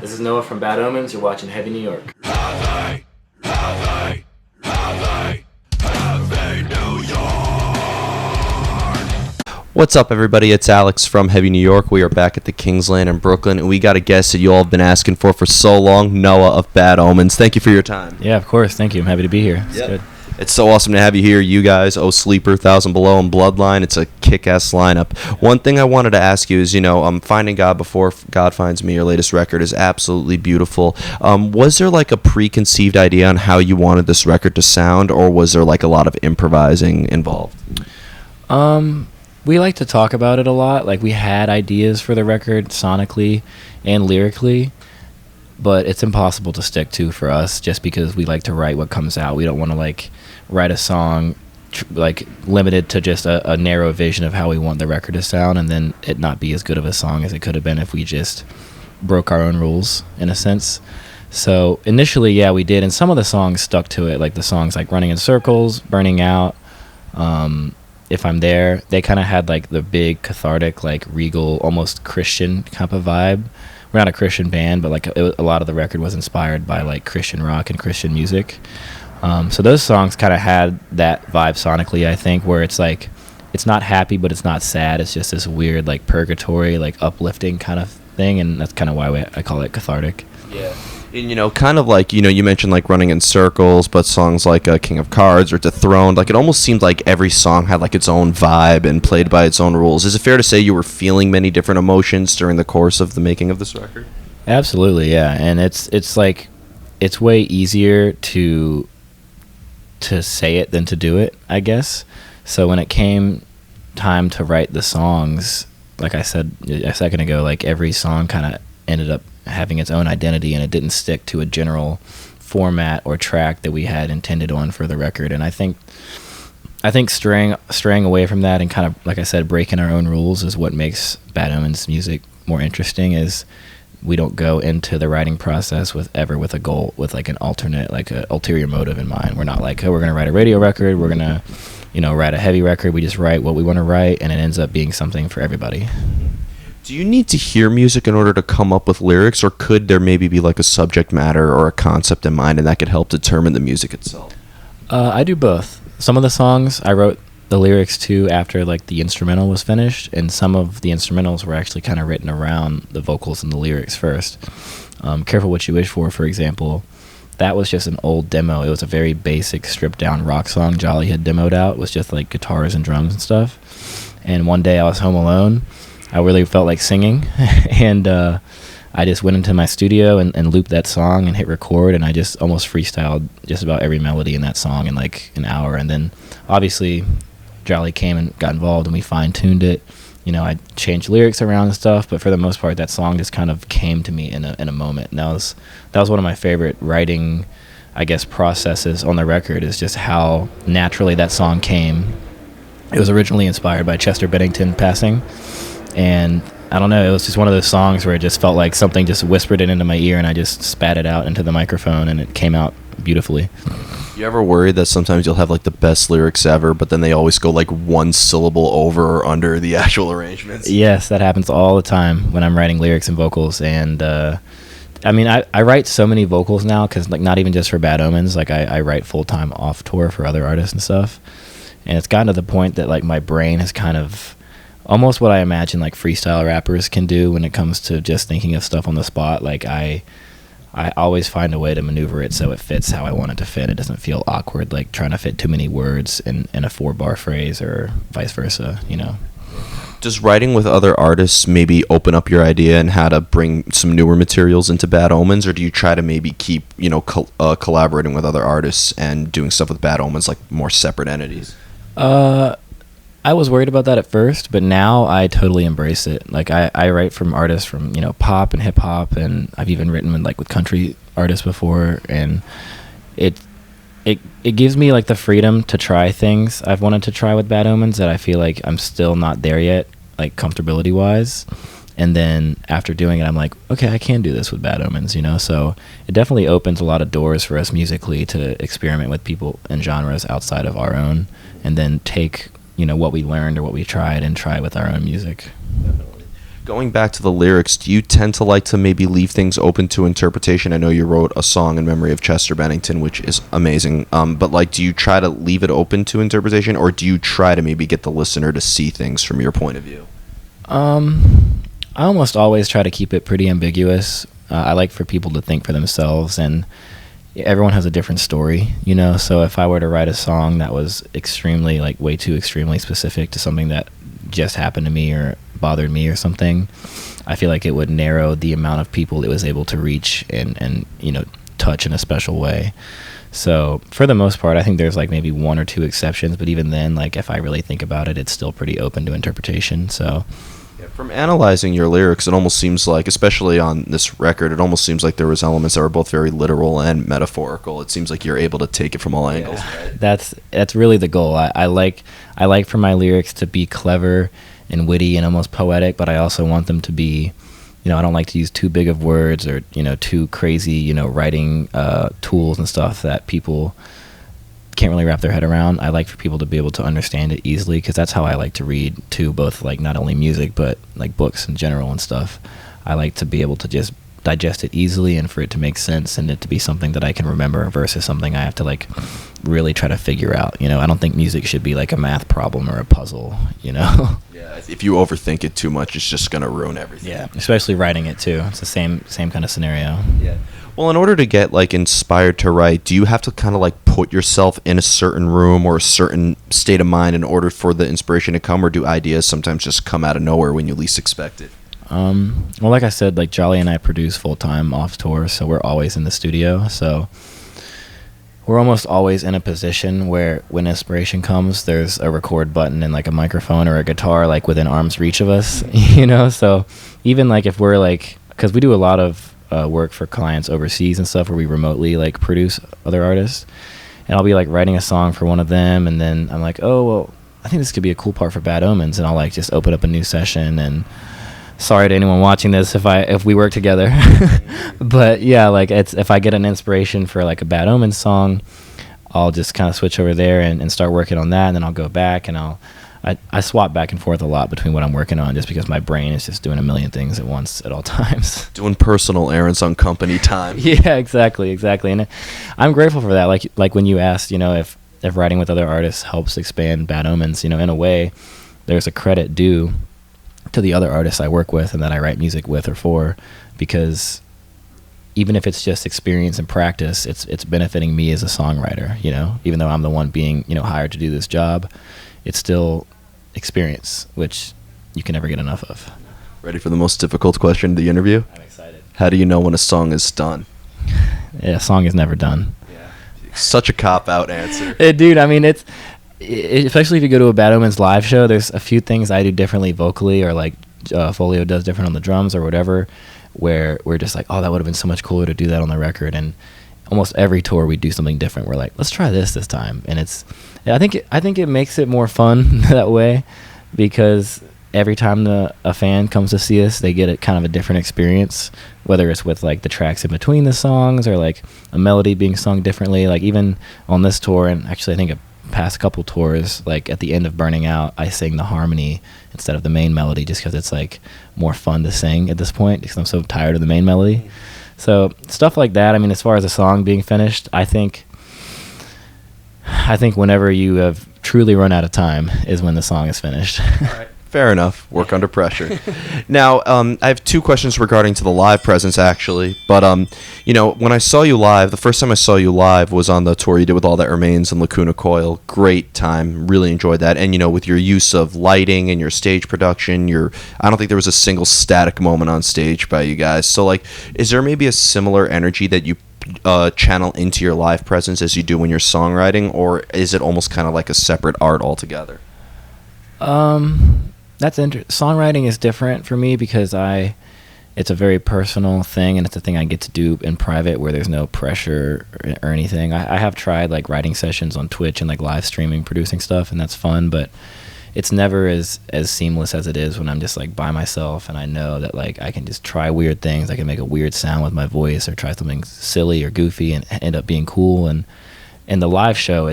This is Noah from Bad Omens. You're watching Heavy New York. Heavy New York. What's up, everybody? It's Alex from Heavy New York. We are back at the Kingsland in Brooklyn, and we got a guest that you all have been asking for so long, Noah of Bad Omens. Thank you for your time. Yeah, of course. Thank you. I'm happy to be here. It's good. It's so awesome to have you here. You guys, Sleeper, 1000 Below, and Bloodline. It's a kick-ass lineup. One thing I wanted to ask you is, Finding God Before God Finds Me, your latest record, is absolutely beautiful. Was there like a preconceived idea on how you wanted this record to sound, or was there like a lot of improvising involved? We like to talk about it a lot. Like, we had ideas for the record sonically and lyrically, but it's impossible to stick to for us just because we like to write what comes out. We don't want to write a song limited to just a narrow vision of how we want the record to sound, and then it not be as good of a song as it could have been if we just broke our own rules in a sense. So initially, yeah, we did, and some of the songs stuck to it, like the songs like Running in Circles, Burning Out, If I'm There. They kind of had like the big cathartic, like regal, almost Christian kind of vibe. We're not a Christian band, but a lot of the record was inspired by like Christian rock and Christian music. So those songs kind of had that vibe sonically, I think, where it's like, it's not happy, but it's not sad. It's just this weird, like purgatory, like uplifting kind of thing. And that's kind of why I call it cathartic. Yeah. And, kind of like, you mentioned like Running in Circles, but songs like King of Cards or Dethroned, like it almost seemed like every song had like its own vibe and played by its own rules. Is it fair to say you were feeling many different emotions during the course of the making of this record? Absolutely, yeah. And it's like, it's way easier to say it than to do it, I guess. So when it came time to write the songs, like I said a second ago, like every song kind of ended up having its own identity, and it didn't stick to a general format or track that we had intended on for the record. And I think straying away from that and kind of, like I said, breaking our own rules is what makes Bad Omens music more interesting. Is we don't go into the writing process with a goal, with like an alternate, like an ulterior motive in mind. We're not like, oh, we're gonna write a radio record, we're gonna write a heavy record. We just write what we want to write, and it ends up being something for everybody. Do you need to hear music in order to come up with lyrics, or could there maybe be like a subject matter or a concept in mind, and that could help determine the music itself? I do both. Some of the songs I wrote the lyrics to after like the instrumental was finished, and some of the instrumentals were actually kind of written around the vocals and the lyrics first. Careful What You Wish For example, that was just an old demo. It was a very basic stripped down rock song Jolly had demoed out. It was just like guitars and drums and stuff. And one day I was home alone. I really felt like singing, and I just went into my studio and looped that song and hit record, and I just almost freestyled just about every melody in that song in like an hour. And then obviously Jolly came and got involved, and we fine-tuned it. I changed lyrics around and stuff, but for the most part that song just kind of came to me in a moment. And that was one of my favorite writing, I guess, processes on the record, is just how naturally that song came. It was originally inspired by Chester Bennington passing, and I don't know, it was just one of those songs where it just felt like something just whispered it into my ear, and I just spat it out into the microphone, and it came out beautifully. You ever worry that sometimes you'll have like the best lyrics ever, but then they always go like one syllable over or under the actual arrangements? Yes, that happens all the time when I'm writing lyrics and vocals. And I write so many vocals now, because like not even just for Bad Omens, like I write full-time off tour for other artists and stuff, and it's gotten to the point that like my brain is kind of almost what I imagine like freestyle rappers can do when it comes to just thinking of stuff on the spot. Like I always find a way to maneuver it so it fits how I want it to fit. It doesn't feel awkward, like trying to fit too many words in a 4-bar phrase or vice versa, Does writing with other artists maybe open up your idea and how to bring some newer materials into Bad Omens, or do you try to maybe keep, collaborating with other artists and doing stuff with Bad Omens like more separate entities? I was worried about that at first, but now I totally embrace it. Like I write from artists from, pop and hip hop, and I've even written with country artists before, and it gives me like the freedom to try things I've wanted to try with Bad Omens that I feel like I'm still not there yet, like comfortability wise. And then after doing it, I'm like, okay, I can do this with Bad Omens, So it definitely opens a lot of doors for us musically to experiment with people and genres outside of our own, and then take what we learned or what we tried and try with our own music. Going back to the lyrics, do you tend to like to maybe leave things open to interpretation? I know you wrote a song in memory of Chester Bennington, which is amazing. But like, do you try to leave it open to interpretation, or do you try to maybe get the listener to see things from your point of view? I almost always try to keep it pretty ambiguous. I like for people to think for themselves, and everyone has a different story, you know? So if I were to write a song that was extremely, like, way too extremely specific to something that just happened to me or bothered me or something, I feel like it would narrow the amount of people it was able to reach and you know, touch in a special way. So for the most part, I think there's like maybe one or two exceptions, but even then, like, if I really think about it, it's still pretty open to interpretation. So from analyzing your lyrics, it almost seems like, especially on this record, it almost seems like there was elements that were both very literal and metaphorical. It seems like you're able to take it from all angles. Right? That's really the goal. I like for my lyrics to be clever and witty and almost poetic, but I also want them to be, you know, I don't like to use too big of words or, you know, too crazy, you know, writing tools and stuff that people can't really wrap their head around. I like for people to be able to understand it easily, because that's how I like to read too, both like not only music but like books in general and stuff. I like to be able to just digest it easily and for it to make sense and it to be something that I can remember versus something I have to like really try to figure out. You know, I don't think music should be like a math problem or a puzzle, you know? Yeah, if you overthink it too much, it's just going to ruin everything. Yeah, especially writing it too. It's the same kind of scenario. Yeah. Well, in order to get like inspired to write, do you have to kind of like put yourself in a certain room or a certain state of mind in order for the inspiration to come, or do ideas sometimes just come out of nowhere when you least expect it? Well, like I said, like Jolly and I produce full-time off tour, so we're always in the studio. So we're almost always in a position where when inspiration comes, there's a record button and like a microphone or a guitar like within arm's reach of us, you know? So even like if we're like, because we do a lot of work for clients overseas and stuff where we remotely like produce other artists, and I'll be like writing a song for one of them, and then I'm like, oh, well, I think this could be a cool part for Bad Omens, and I'll like just open up a new session. And sorry to anyone watching this if we work together, but yeah, like it's, if I get an inspiration for like a Bad Omens song, I'll just kind of switch over there and start working on that, and then I'll go back and I swap back and forth a lot between what I'm working on, just because my brain is just doing a million things at once at all times. Doing personal errands on company time. Yeah, exactly. And I'm grateful for that. Like when you asked, you know, if writing with other artists helps expand Bad Omens, you know, in a way, there's a credit due to the other artists I work with and that I write music with or for, because even if it's just experience and practice, it's benefiting me as a songwriter, you know, even though I'm the one being, you know, hired to do this job, it's still experience, which you can never get enough of. Ready for the most difficult question of the interview? I'm excited. How do you know when a song is done? Yeah, a song is never done. Yeah. Such a cop-out answer. Dude, I mean, it's especially if you go to a Bad Omens live show, there's a few things I do differently vocally, or like Folio does different on the drums or whatever, where we're just like, oh, that would have been so much cooler to do that on the record. And almost every tour we do something different. We're like, let's try this time. And I think it makes it more fun that way, because every time a fan comes to see us, they get a kind of a different experience, whether it's with like the tracks in between the songs or like a melody being sung differently. Like even on this tour, and actually I think a past couple tours, like at the end of Burning Out, I sing the harmony instead of the main melody, just because it's like more fun to sing at this point, because I'm so tired of the main melody. So stuff like that. I mean, as far as a song being finished, I think whenever you have truly run out of time is when the song is finished. All right. Fair enough. Work under pressure. Now, I have two questions regarding to the live presence, actually. But, you know, when I saw you live, the first time I saw you live was on the tour you did with All That Remains and Lacuna Coil. Great time. Really enjoyed that. And, you know, with your use of lighting and your stage production, I don't think there was a single static moment on stage by you guys. So, like, is there maybe a similar energy that you channel into your live presence as you do when you're songwriting, or is it almost kind of like a separate art altogether? That's songwriting is different for me, because it's a very personal thing, and it's a thing I get to do in private where there's no pressure or anything. I have tried like writing sessions on Twitch and like live streaming, producing stuff, and that's fun, but it's never as seamless as it is when I'm just like by myself, and I know that like I can just try weird things. I can make a weird sound with my voice or try something silly or goofy and end up being cool. And in the live show,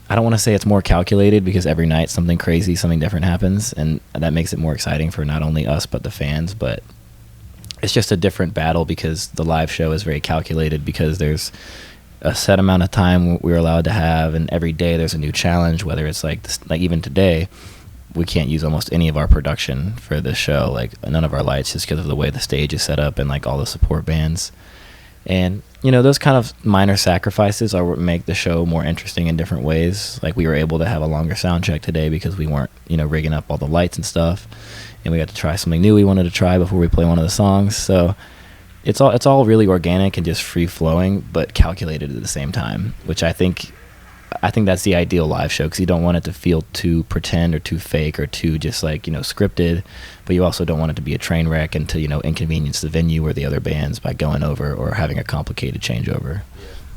I don't want to say it's more calculated, because every night something crazy, something different happens, and that makes it more exciting for not only us but the fans. But it's just a different battle, because the live show is very calculated, because there's a set amount of time we're allowed to have, and every day there's a new challenge. Whether it's like even today, we can't use almost any of our production for this show, like none of our lights, just because of the way the stage is set up and like all the support bands. And those kind of minor sacrifices are what make the show more interesting in different ways. Like we were able to have a longer sound check today because we weren't rigging up all the lights and stuff, and we got to try something new we wanted to try before we play one of the songs. So it's all really organic and just free flowing, but calculated at the same time, which I think that's the ideal live show, because you don't want it to feel too pretend or too fake or too just like scripted, but you also don't want it to be a train wreck and to inconvenience the venue or the other bands by going over or having a complicated changeover.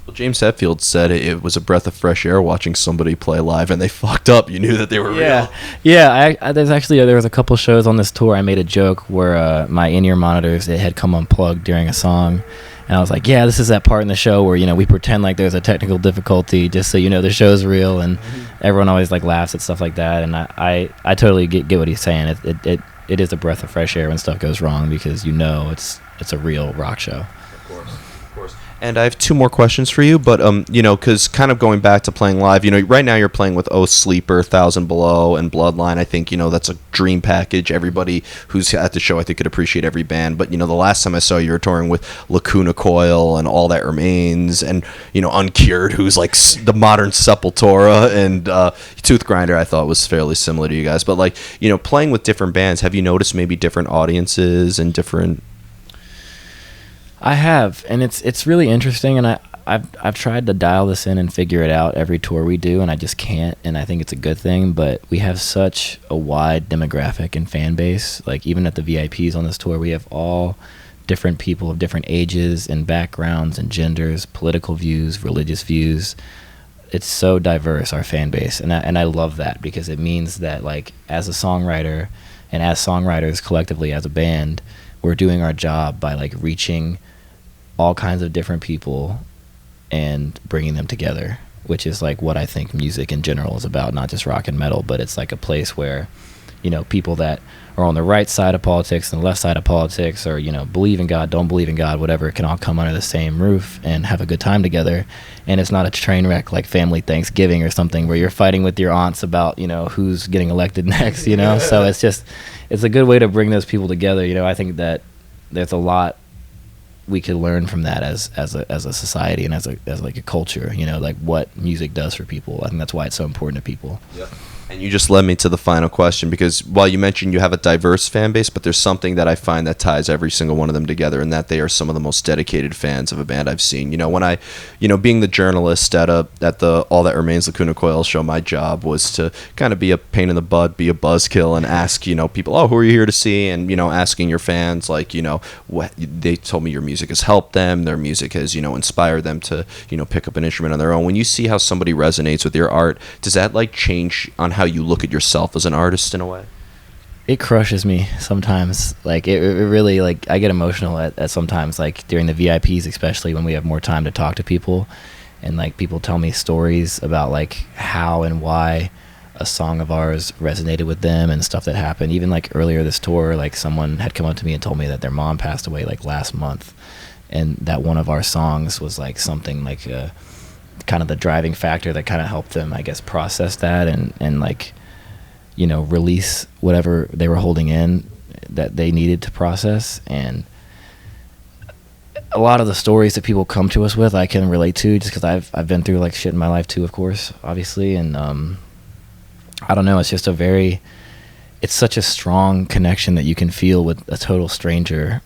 Well, James Hetfield said it was a breath of fresh air watching somebody play live, and they fucked up. You knew that they were real. Yeah. There was a couple shows on this tour. I made a joke where my in-ear monitors, it had come unplugged during a song, and I was like, yeah, this is that part in the show where we pretend like there's a technical difficulty just so the show's real, and everyone always like laughs at stuff like that. And I totally get what he's saying. It is a breath of fresh air when stuff goes wrong, because it's a real rock show. Of course. And I have two more questions for you, but because kind of going back to playing live, right now you're playing with Oh Sleeper, Thousand Below, and Bloodline. I think that's a dream package. Everybody who's at the show, I think, could appreciate every band. But the last time I saw you were touring with Lacuna Coil and All That Remains, and Uncured, who's like the modern Sepultura, and Tooth Grinder. I thought was fairly similar to you guys, but like playing with different bands, have you noticed maybe different audiences and different? I have, and it's really interesting, and I've tried to dial this in and figure it out every tour we do, and I just can't, and I think it's a good thing. But we have such a wide demographic and fan base. Like even at the VIPs on this tour, we have all different people of different ages and backgrounds and genders, political views, religious views. It's so diverse, our fan base, and I love that, because it means that like as a songwriter and as songwriters collectively as a band, we're doing our job by like reaching all kinds of different people and bringing them together, which is like what I think music in general is about, not just rock and metal, but it's like a place where people that are on the right side of politics and the left side of politics, or believe in God, don't believe in God, whatever, can all come under the same roof and have a good time together. And it's not a train wreck like family Thanksgiving or something where you're fighting with your aunts about who's getting elected next. So it's a good way to bring those people together. I think that there's a lot we could learn from that as a society and as like a culture, like what music does for people. I think that's why it's so important to people. Yep. And you just led me to the final question, because while you mentioned you have a diverse fan base, but there's something that I find that ties every single one of them together, and that they are some of the most dedicated fans of a band I've seen. When I, being the journalist at the All That Remains Lacuna Coil show, my job was to kind of be a pain in the butt, be a buzzkill, and ask, people, oh, who are you here to see? And, asking your fans, like, what they told me your music has helped them, their music has, inspired them to, pick up an instrument on their own. When you see how somebody resonates with your art, does that like change on how you look at yourself as an artist in a way? It crushes me sometimes. Like it really, like I get emotional at sometimes, like during the VIPs, especially when we have more time to talk to people, and like people tell me stories about like how and why a song of ours resonated with them and stuff that happened. Even like earlier this tour, like someone had come up to me and told me that their mom passed away like last month, and that one of our songs was like something like kind of the driving factor that kind of helped them, I guess, process that and like, release whatever they were holding in that they needed to process. And a lot of the stories that people come to us with, I can relate to, just because I've been through like shit in my life too, of course, obviously. And I don't know, it's just it's such a strong connection that you can feel with a total stranger,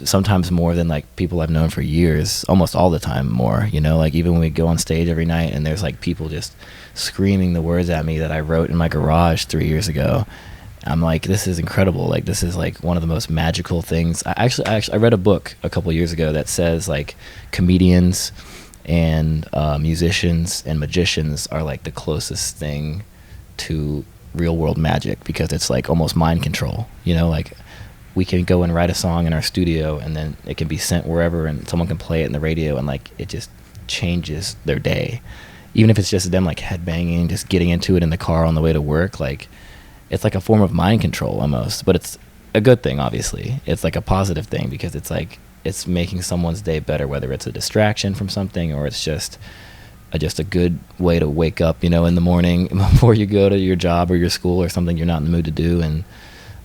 sometimes more than like people I've known for years, almost all the time more, like even when we go on stage every night and there's like people just screaming the words at me that I wrote in my garage 3 years ago. I'm like, this is incredible. Like this is like one of the most magical things. I read a book a couple years ago that says like comedians and musicians and magicians are like the closest thing to real world magic, because it's like almost mind control, like we can go and write a song in our studio and then it can be sent wherever and someone can play it in the radio and like it just changes their day. even if it's just them like headbanging, just getting into it in the car on the way to work, like it's like a form of mind control almost, but it's a good thing. Obviously, it's like a positive thing because it's like it's making someone's day better, whether it's a distraction from something or it's just a good way to wake up, you know, in the morning before you go to your job or your school or something you're not in the mood to do. And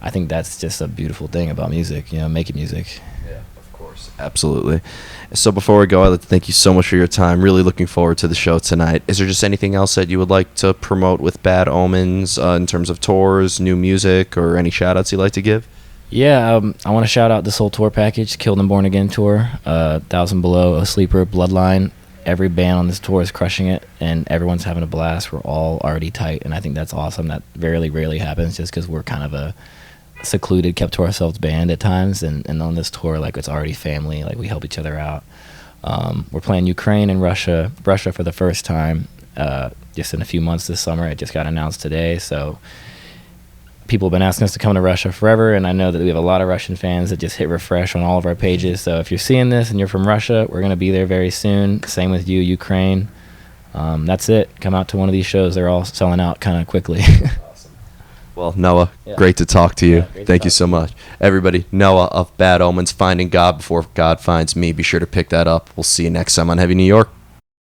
I think that's just a beautiful thing about music, you know, making music. Yeah, of course. Absolutely. So before we go, I'd like to thank you so much for your time. Really looking forward to the show tonight. Is there just anything else that you would like to promote with Bad Omens in terms of tours, new music, or any shout-outs you'd like to give? Yeah, I want to shout out this whole tour package, Killed and Born Again tour, 1,000 Below, A Sleeper, Bloodline. Every band on this tour is crushing it, and everyone's having a blast. We're all already tight, and I think that's awesome. That very rarely happens just because we're kind of a secluded, kept to ourselves band at times, and on this tour, like, it's already family. Like, we help each other out. We're playing Ukraine and Russia for the first time just in a few months this summer. It just got announced today, so people have been asking us to come to Russia forever, and I know that we have a lot of Russian fans that just hit refresh on all of our pages. So if you're seeing this and you're from Russia, we're going to be there very soon. Same with you, Ukraine. That's it. Come out to one of these shows. They're all selling out kind of quickly. Awesome. Well, Noah, great to talk to you. Thank you so much. Everybody, Noah of Bad Omens, Finding God Before God Finds Me. Be sure to pick that up. We'll see you next time on Heavy New York.